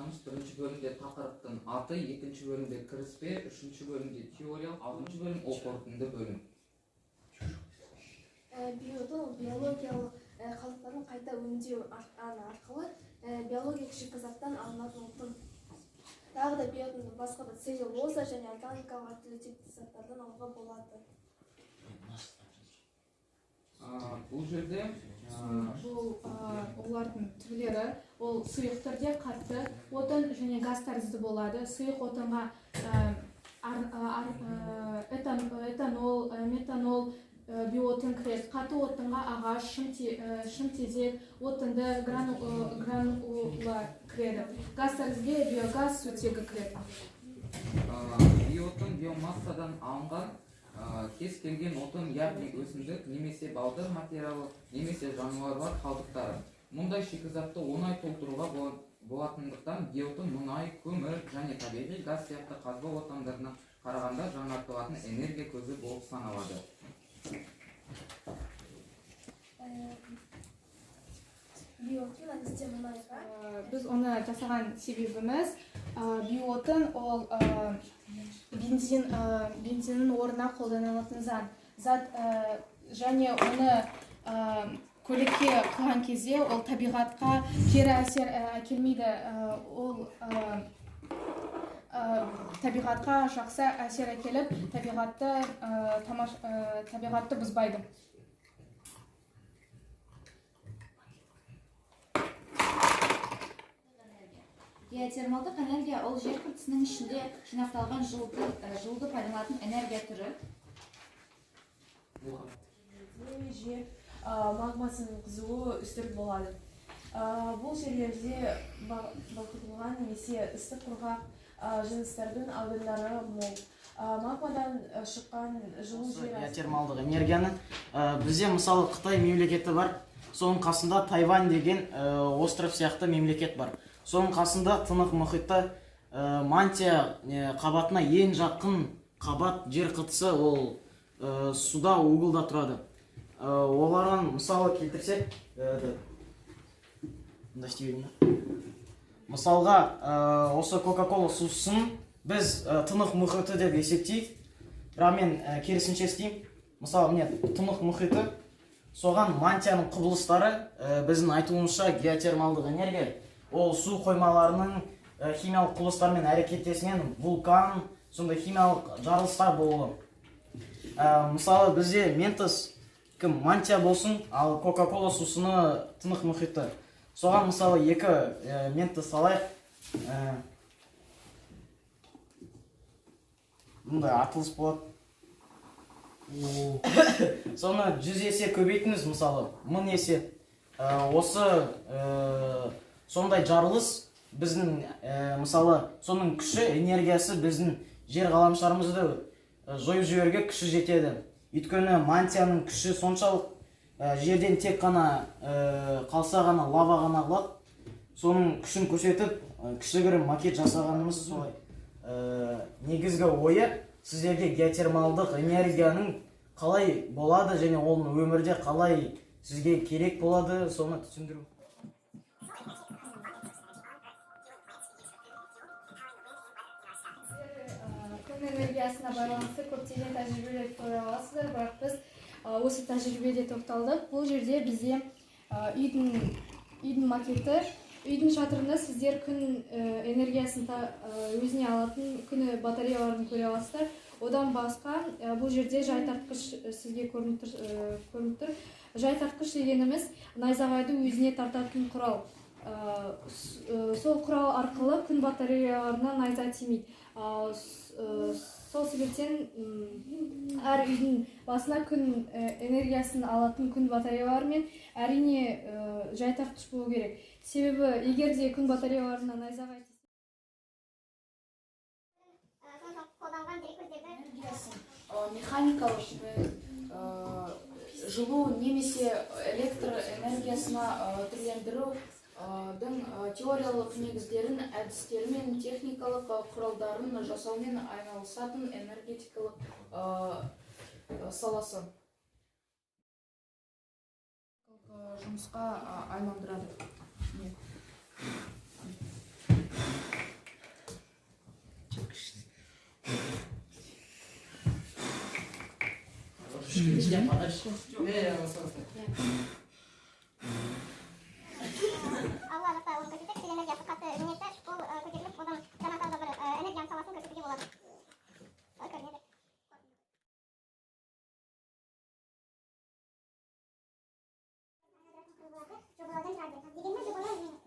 башталгыч. Birinchi bölümde taqırıqtın atı, ikinci bölümde kirispе, üçüncü bölümde teoriялык, altıncı bölüm оқорытынды bölüm. Биодон биологиялык калдыктардын кайта өңдөө аркылуу биологиялык шикізаттан алынатын отун. Дагы да биодон башка да целлюлоза және органикалык ар түрлүү типтүү заттардан алууга болот. Бул жерде олардың түрлері ол сұйық түрде қатты отын және газ тәрізді болады. Сұйық отынға этанол, метанол, биоотын кіреді. Қатты отынға ағаш, шымтезек, отынды гранула кіреді. Газ тәрізге биогаз, сутегі кіреді. Биоотын биомассадан алынған кез келген отын, яғни өсімдік, немесе балдыр материалы, немесе жануарлар қалдықтары. Мұндай шикізатты оңай толтыруға болатындықтан биоотын мұнай, көмір және табиғи газ сияқты қазба отындарына қарағанда жаңартылатын энергия көзі болып саналады. Біз оны жасаған себебіміз биоотын ол бензиннің орнына қолданылатын зат және оны көлікке құйған кезде ол табиғатқа кері әсер әкелмейді. Ол табиғатқа жақсы әсер әкеліп, табиғатты бұзбайды. Геотермалдық энергия ол жер қыртысының ішінде жинақталған жылуды пайдаланатын энергия түрі. Жер магмасының қызуы үстірт болады. Бұл жерлерде балқытылған немесе ыстық құрғақ жыныстардың аудандары мол. Магмадан шыққан жылу жер геотермалдық энергияны бізде мысалы Қытай мемлекеті бар. Соның қасында Тайвань деген остров сияқты мемлекет бар. Соның қасында тынық мұхитта мантия қабатына ең жақын қабат жер қыртысы ол суда угылда тұрады. Олардан мысалы келтірсек, мысалға осы Кока-Кола сусын біз тынық мұхиты деп есептейік. Бірақ мен керісінше істеймін. Мысалы міне тынық мұхиты, соған мантияның құбылыстары біздің айтуымызша геотермалдық энергия. Ол су қоймаларының химиялық құбылыстармен әрекеттесінен вулкан, сондай химиялық жарылыстар болуы. Мысалы бізде Ментос мантия болсын, ал Кока-Кола сусыны тынық мұхиты. Соған мысалы екі Ментос алайық. Мұндай атылыс болады. Соны 100 есе көбейтіңіз, мысалы 1000 есе. Осы сондай жарылыс біздің мысалы соның күші, энергиясы біздің жер ғаламшарымызды жойып жіберуге күші жетеді. Өйткені мантияның күші соншалық жерден тек қана қалса ғана лава ғана қалады. Соның күшін көрсетіп, кішігірім макет жасағанымыз солай. Негізгі ойы сіздерге геотермалдық энергияның қалай болады және оның өмірде қалай сізге керек болады, соны түсіндіру. Күн энергиясына байланысты көптеген тәжірибелер көре аласыздар, бірақ біз осы тәжірибеде тоқталдық. Бұл жерде бізде үйдің макеті, үйдің шатырында сіздер күн энергиясын өзіне алатын күн батареяларын көре аласыздар. Одан басқа бұл жерде жай тартқыш сізге көрініп тұр. Жай тартқыш дегеніміз найзағайды өзіне тартатын құрал. Сол құрал арқылы күн батареяларына найза тимейді. Сол себептен әр үйдің басына күн энергиясын алатын күн батареяларымен әрине жай тартқыш болу керек. Себебі егерде күн батареяларына найзағай механикалық жылу немесе электр энергиясына түрлендірудің теориялық негіздерін, әдістері мен техникалық құралдарын жасаумен айналысатын энергетикалық саласы. Жұмысқа айландырады. алла жақта оны көрсетсе күшті энергиясы қатты үнетті ол көтеріліп одан жаңа тағы да бір энергияның саласын көрсетуге болады жобалаудан тұрады дегенмен жобалау